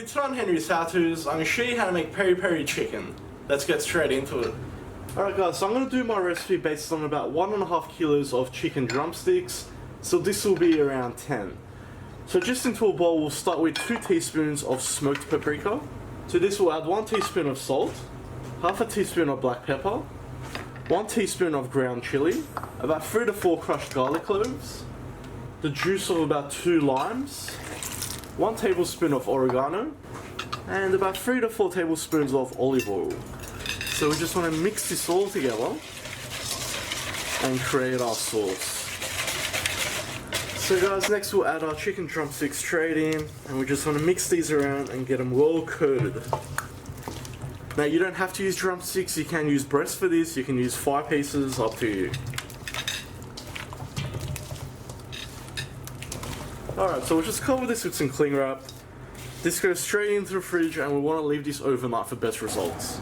Today on Henry's How To's, I'm going to show you how to make peri peri chicken. Let's get straight into it. Alright guys, so I'm going to do my recipe based on about 1.5 kilos of chicken drumsticks. So this will be around 10. So just into a bowl, we'll start with 2 teaspoons of smoked paprika. To this we'll add 1 teaspoon of salt, half a teaspoon of black pepper, 1 teaspoon of ground chilli, about 3 to 4 crushed garlic cloves, the juice of about 2 limes, 1 tablespoon of oregano, and about 3 to 4 tablespoons of olive oil. So we just want to mix this all together and create our sauce. So guys, next we'll add our chicken drumsticks straight in, and we just want to mix these around and get them well coated. Now you don't have to use drumsticks, you can use breast for this, you can use 5 pieces, up to you. Alright, so we'll just cover this with some cling wrap. This goes straight into the fridge and we want to leave this overnight for best results.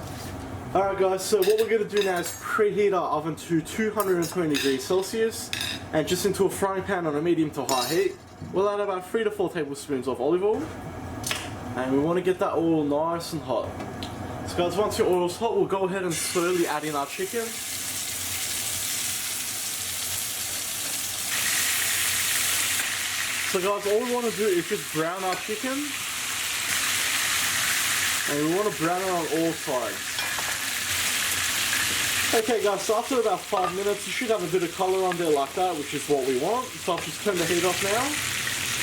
Alright guys, so what we're going to do now is preheat our oven to 220 degrees Celsius and just into a frying pan on a medium to high heat. We'll add about 3 to 4 tablespoons of olive oil and we want to get that oil nice and hot. So guys, once your oil's hot, we'll go ahead and slowly add in our chicken. So guys, all we want to do is just brown our chicken, and we want to brown it on all sides. Okay guys, so after about 5 minutes you should have a bit of colour on there like that, which is what we want. So I'll just turn the heat off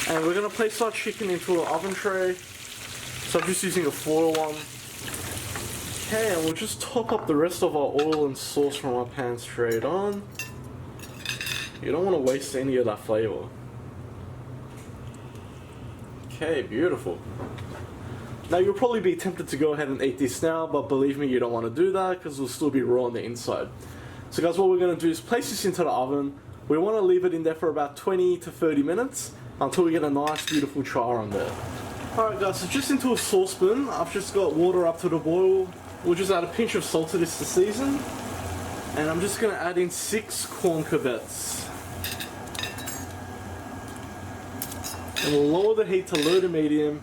now, and we're going to place our chicken into an oven tray. So I'm just using a foil one. Okay, and we'll just top up the rest of our oil and sauce from our pan straight on. You don't want to waste any of that flavour. Okay, beautiful. Now you'll probably be tempted to go ahead and eat this now, but believe me, you don't want to do that because it'll still be raw on the inside. So guys, what we're going to do is place this into the oven. We want to leave it in there for about 20 to 30 minutes until we get a nice beautiful char on there. Alright guys, so just into a saucepan, I've just got water up to the boil. We'll just add a pinch of salt to this to season. And I'm just going to add in 6 corn cobettes. And we'll lower the heat to low to medium,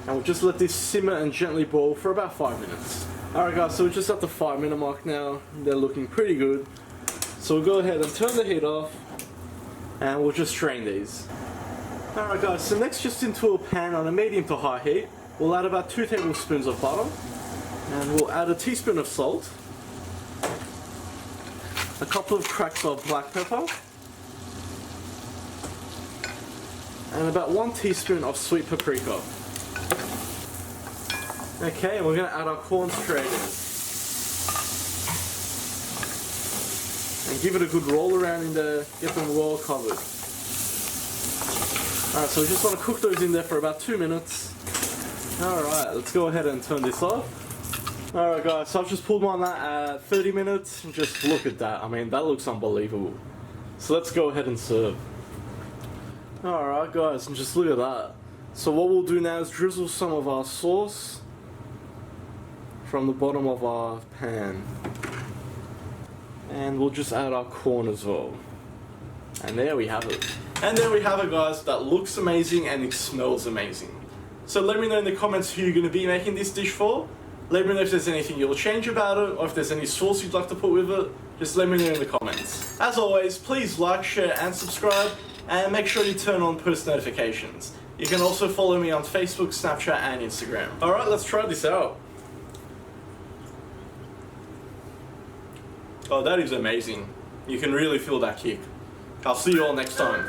and we'll just let this simmer and gently boil for about 5 minutes. Alright guys, so we're just at the 5-minute mark now. They're looking pretty good. So we'll go ahead and turn the heat off, and we'll just strain these. Alright guys, so next, just into a pan on a medium to high heat, we'll add about 2 tablespoons of butter, and we'll add a teaspoon of salt, a couple of cracks of black pepper, and about 1 teaspoon of sweet paprika. Okay, and we're going to add our corn straight in. And give it a good roll around in there, get them well covered. Alright, so we just want to cook those in there for about 2 minutes. Alright, let's go ahead and turn this off. Alright guys, so I've just pulled mine at 30 minutes, and just look at that. I mean, that looks unbelievable. So let's go ahead and serve. Alright guys, and just look at that. So what we'll do now is drizzle some of our sauce from the bottom of our pan. And we'll just add our corn as well. And there we have it. And there we have it guys, that looks amazing and it smells amazing. So let me know in the comments who you're going to be making this dish for. Let me know if there's anything you'll change about it, or if there's any sauce you'd like to put with it. Just let me know in the comments. As always, please like, share and subscribe. And make sure you turn on post notifications. You can also follow me on Facebook, Snapchat and Instagram. Alright, let's try this out. Oh, that is amazing. You can really feel that kick. I'll see you all next time.